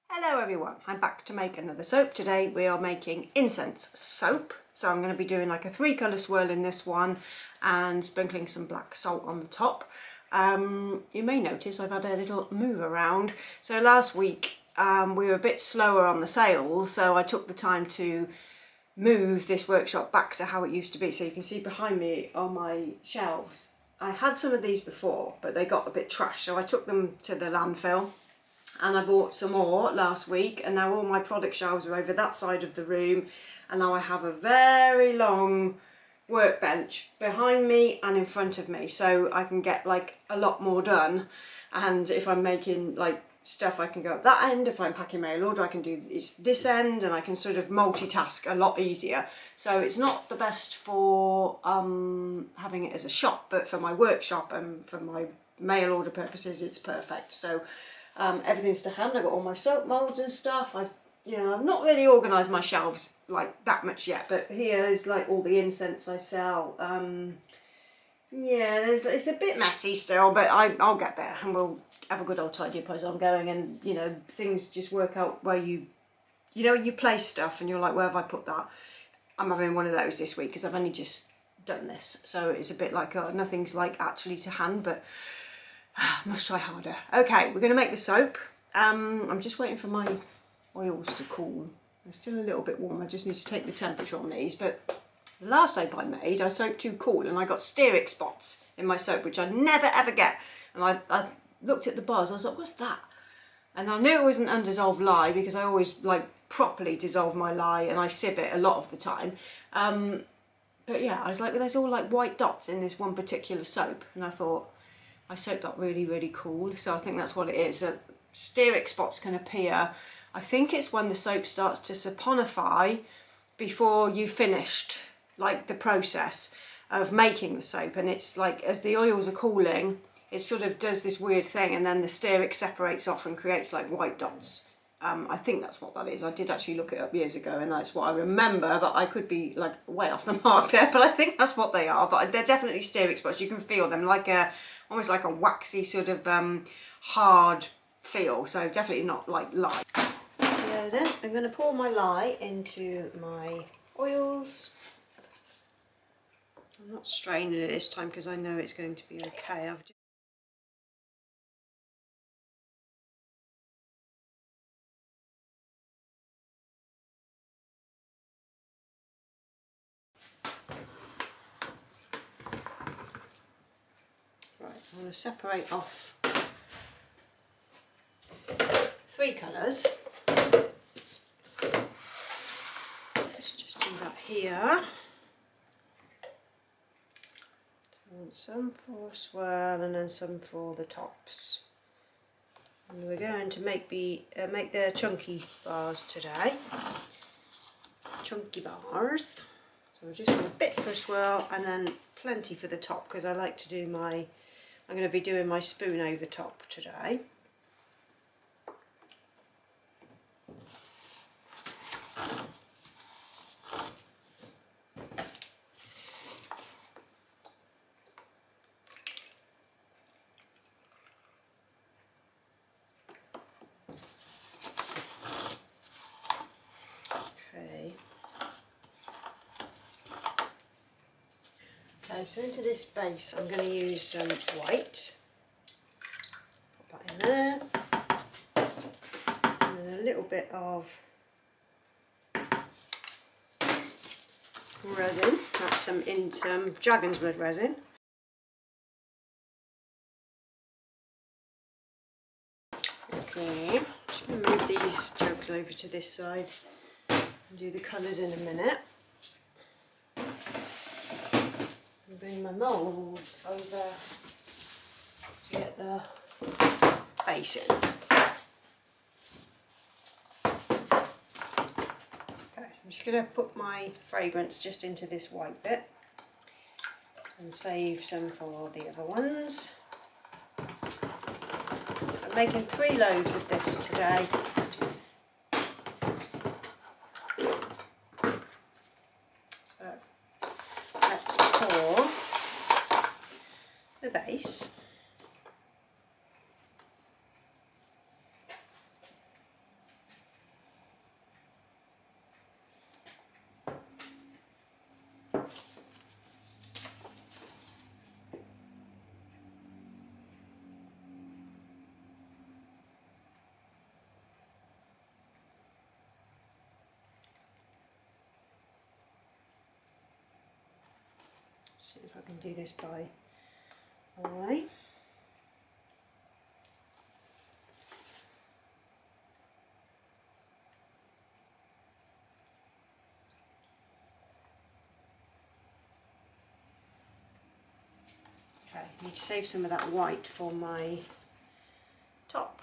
Hello everyone, I'm back to make another soap. Today we are making incense soap. So I'm going to be doing like a 3-colour swirl in this one and sprinkling some black salt on the top. You may notice I've had a little move around. So last week we were a bit slower on the sales, so I took the time to move this workshop back to how it used to be. So you can see behind me on my shelves, I had some of these before but they got a bit trash, so I took them to the landfill. And I bought some more last week, and now all my product shelves are over that side of the room, and now I have a very long workbench behind me and in front of me, so I can get like a lot more done. And if I'm making like stuff, I can go up that end. If I'm packing mail order, I can do this end, and I can sort of multitask a lot easier. So it's not the best for having it as a shop, but for my workshop and for my mail order purposes it's perfect. So everything's to hand. I've got all my soap moulds and stuff. I've not really organised my shelves like that much yet, but here is like all the incense I sell. Yeah, it's a bit messy still, but I'll get there and we'll have a good old tidy up as I'm going. And things just work out where you place stuff and you're like, where have I put that? I'm having one of those this week because I've only just done this, so it's a bit like nothing's like actually to hand, but must try harder. Okay, we're going to make the soap. I'm just waiting for my oils to cool. They're still a little bit warm. I just need to take the temperature on these. But the last soap I made, I soaked too cool and I got stearic spots in my soap, which I never ever get. And I looked at the bars, I was like, what's that? And I knew it was an undissolved lye because I always like properly dissolve my lye and I sieve it a lot of the time. But yeah, I was like, there's all like white dots in this one particular soap, and I thought, I soaked that really cool, so I think that's what it is. Stearic spots can appear. I think it's when the soap starts to saponify before you finished like the process of making the soap, and it's like as the oils are cooling, it sort of does this weird thing, and then the stearic separates off and creates like white dots. I think that's what that is. I did actually look it up years ago and that's what I remember, but I could be like way off the mark there, but I think that's what they are. But they're definitely stearic spots. You can feel them like almost like a waxy sort of hard feel, so definitely not like lye. So then I'm going to pour my lye into my oils. I'm not straining it this time because I know it's going to be okay. I'm going to separate off 3 colours. Let's just do that here. Some for a swirl and then some for the tops. And we're going to make the chunky bars today. Chunky bars. So we're just going a bit for a swirl and then plenty for the top, because I like to do I'm going to be doing my spoon over top today. Okay, so into this base I'm going to use some white. Put that in there. And then a little bit of resin. That's some dragon's blood resin. Okay, just going to move these jokes over to this side and do the colours in a minute. Bring my moulds over to get the base in. Okay, I'm just going to put my fragrance just into this white bit and save some for the other ones. I'm making 3 loaves of this today. The base. see if I can do this by eye. Okay, I need to save some of that white for my top.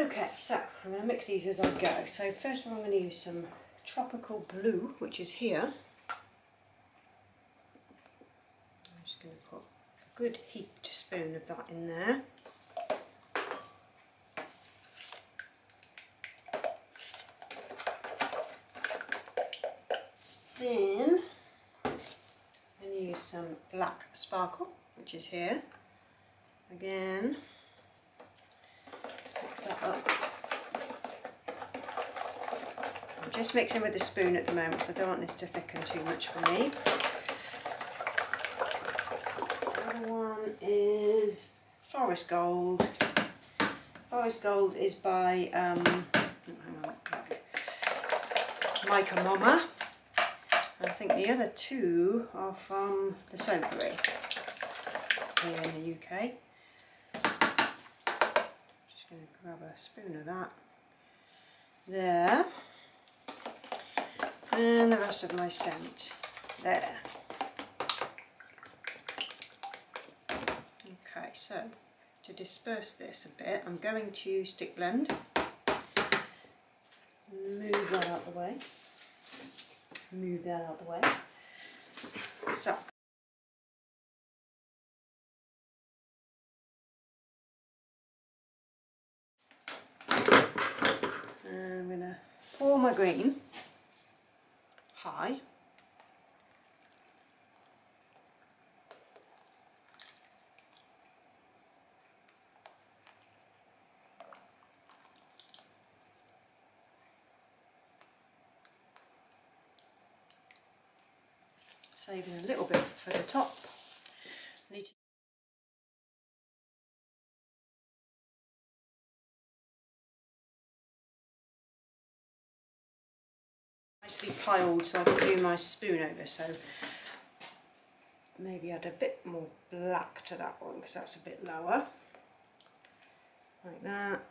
Okay, so I'm going to mix these as I go. So first of all I'm going to use some tropical blue, which is here. I'm just going to put a good heaped spoon of that in there. Then I'm going to use some black sparkle, which is here. Again, mix that up. I'm just mixing with the spoon at the moment, so I don't want this to thicken too much for me. The other one is Forest Gold. Forest Gold is by Micah Mama. I think the other two are from the Soapery here in the UK. Just going to grab a spoon of that there, and the rest of my scent there. Okay, so to disperse this a bit, I'm going to stick blend, move that out the way. Move that out the way. So I'm going to pour my green high. Saving a little bit for the top. Need to nicely piled so I can do my spoon over, so maybe add a bit more black to that one because that's a bit lower. Like that.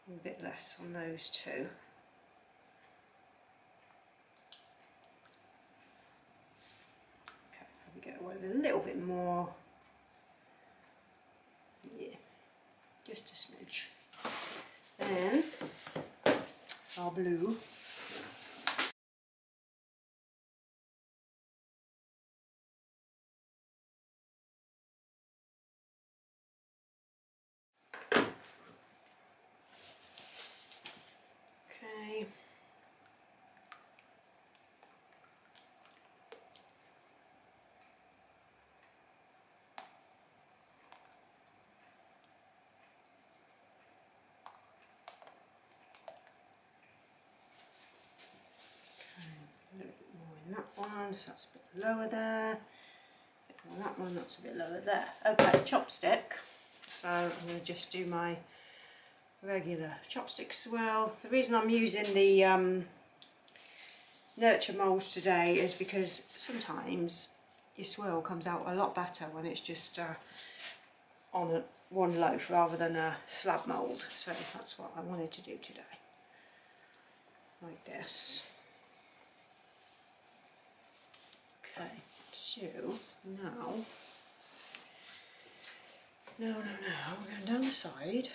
And a bit less on those two. Get away with a little bit more, yeah, just a smidge. Then our blue. Okay. That one, so that's a bit lower there. And that one, that's a bit lower there. Okay, chopstick. So I'm going to just do my regular chopstick swirl. The reason I'm using the nurture moulds today is because sometimes your swirl comes out a lot better when it's just on one loaf rather than a slab mould. So that's what I wanted to do today. Like this. Okay, so now, we're going down the side.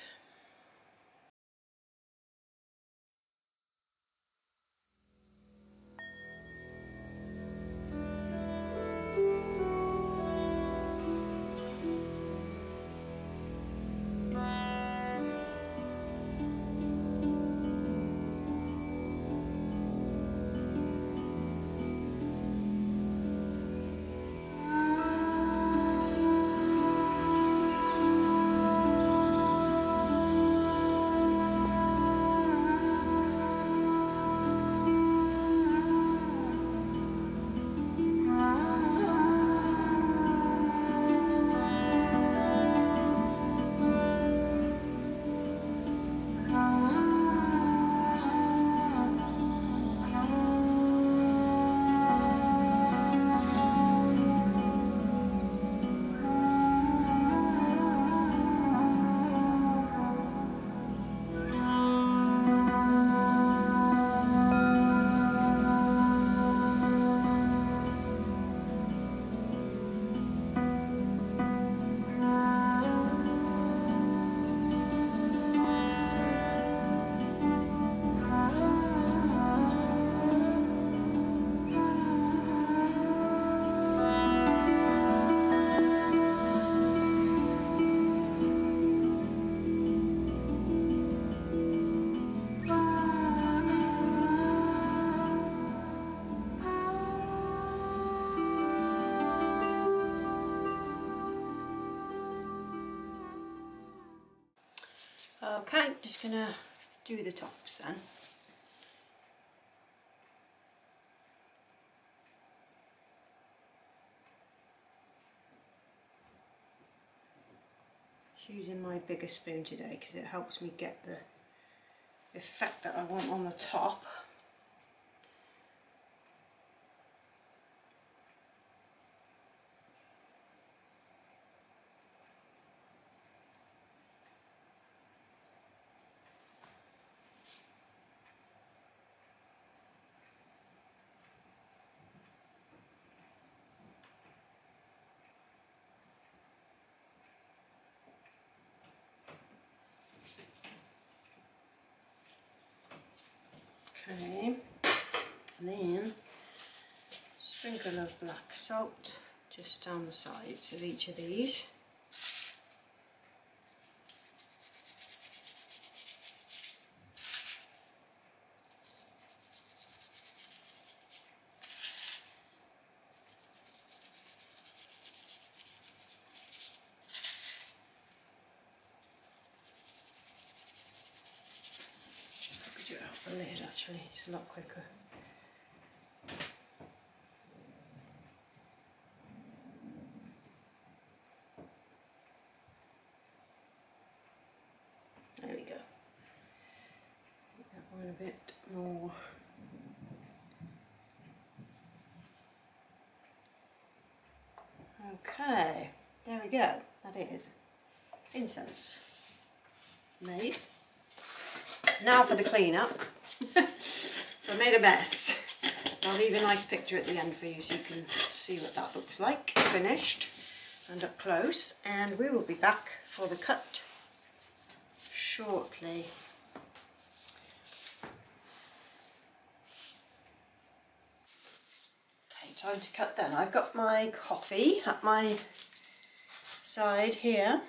Okay, just gonna do the tops then. Just using my bigger spoon today because it helps me get the effect that I want on the top. Okay, and then sprinkle of black salt just down the sides of each of these. Do it out the lid actually, it's a lot quicker. There we go. Make that one a bit more. Okay, there we go. That is incense made. Now for the clean up. I made a mess. I'll leave a nice picture at the end for you so you can see what that looks like finished and up close, and we will be back for the cut shortly. Okay, time to cut then. I've got my coffee at my side here.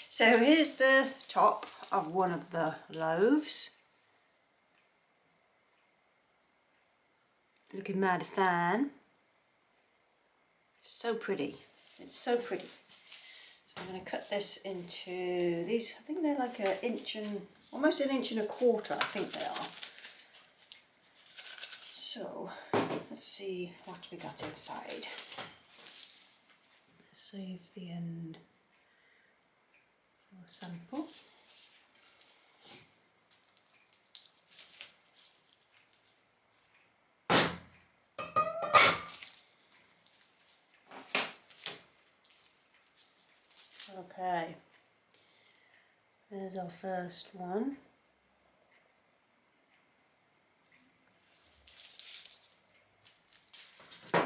So here's the top of one of the loaves. Looking mighty fine. So pretty. It's so pretty. So I'm going to cut this into these. I think they're like almost an inch and a quarter. I think they are. So let's see what we got inside. Save the end for a sample. Okay, there's our first one. So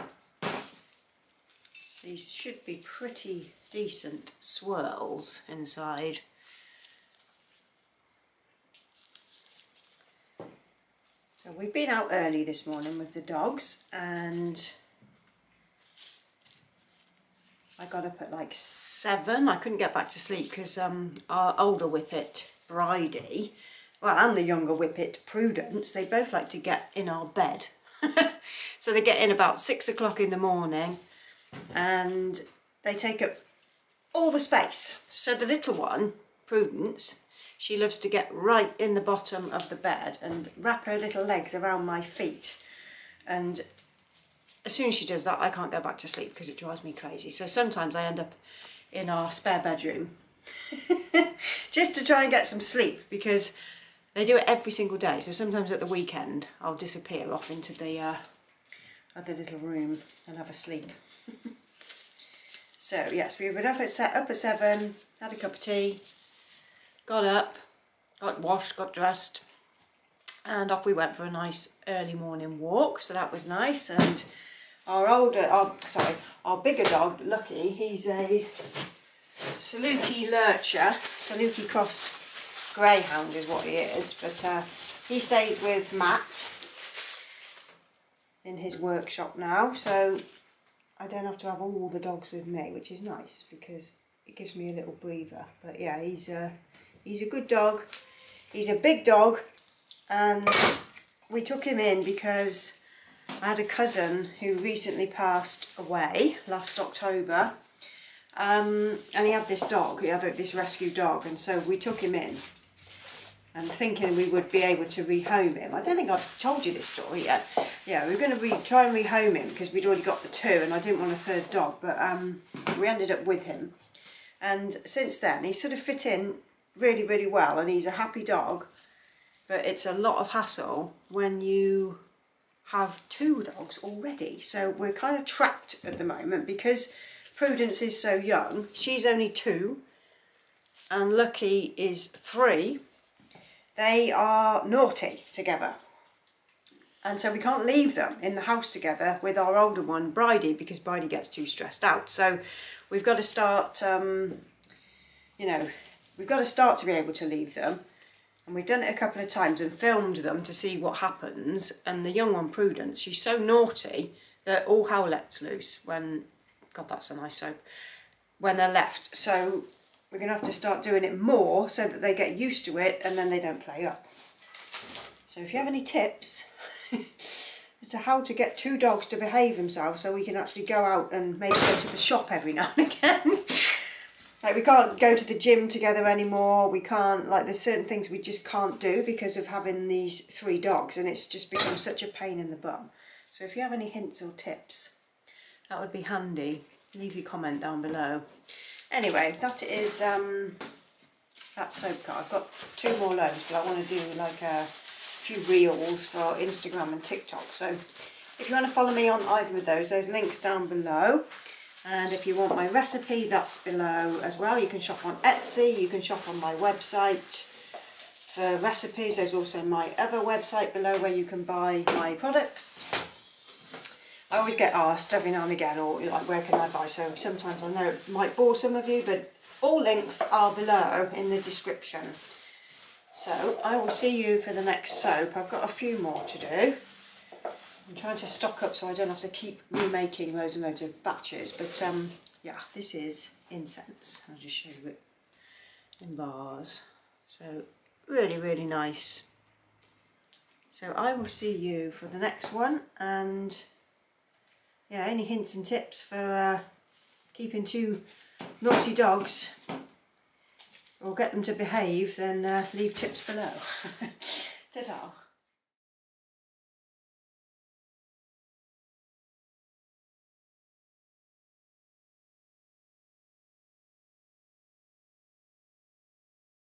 these should be pretty decent swirls inside. So we've been out early this morning with the dogs, and I got up at like 7. I couldn't get back to sleep because our older whippet, Bridie, well, and the younger whippet, Prudence, they both like to get in our bed. So they get in about 6 o'clock in the morning and they take up all the space. So the little one, Prudence, she loves to get right in the bottom of the bed and wrap her little legs around my feet. And as soon as she does that, I can't go back to sleep because it drives me crazy. So sometimes I end up in our spare bedroom just to try and get some sleep, because they do it every single day. So sometimes at the weekend, I'll disappear off into the other little room and have a sleep. So yes, we were up at 7, had a cup of tea, got up, got washed, got dressed, and off we went for a nice early morning walk. So that was nice. And our bigger dog, Lucky, he's a Saluki Lurcher, Saluki Cross Greyhound is what he is, but he stays with Matt in his workshop now, so I don't have to have all the dogs with me, which is nice because it gives me a little breather. But yeah, he's a good dog. He's a big dog, and we took him in because I had a cousin who recently passed away last October, And he had this dog, he had this rescue dog, and so we took him in and thinking we would be able to rehome him. I don't think I've told you this story yet. Yeah, we were going to try and rehome him because we'd already got the 2 and I didn't want a 3rd dog, but we ended up with him. And since then he's sort of fit in really, really well, and he's a happy dog, but it's a lot of hassle when you have 2 dogs already. So we're kind of trapped at the moment because Prudence is so young. She's only 2 and Lucky is 3. They are naughty together, and so we can't leave them in the house together with our older one Bridie, because Bridie gets too stressed out. So we've got to start, you know, we've got to start to be able to leave them, and we've done it a couple of times and filmed them to see what happens. And the young one Prudence, she's so naughty that all hell lets loose when, God, that's a nice soap, when they're left. So we're going to have to start doing it more so that they get used to it and then they don't play up. So if you have any tips as to how to get 2 dogs to behave themselves so we can actually go out and maybe go to the shop every now and again. Like, we can't go to the gym together anymore, we can't, like, there's certain things we just can't do because of having these 3 dogs, and it's just become such a pain in the bum. So if you have any hints or tips, that would be handy. Leave your comment down below. Anyway, that is that soap card. I've got 2 more loads, but I want to do like a few reels for Instagram and TikTok. So if you want to follow me on either of those, there's links down below. And if you want my recipe, that's below as well. You can shop on Etsy, you can shop on my website for recipes. There's also my other website below where you can buy my products. I always get asked every now and again, or like, where can I buy? So sometimes I know it might bore some of you, but all links are below in the description. So I will see you for the next soap. I've got a few more to do. I'm trying to stock up so I don't have to keep remaking loads and loads of batches. But yeah, this is Incense. I'll just show you it in bars. So really, really nice. So I will see you for the next one, and yeah, any hints and tips for keeping 2 naughty dogs or get them to behave, then leave tips below. Ta-ta.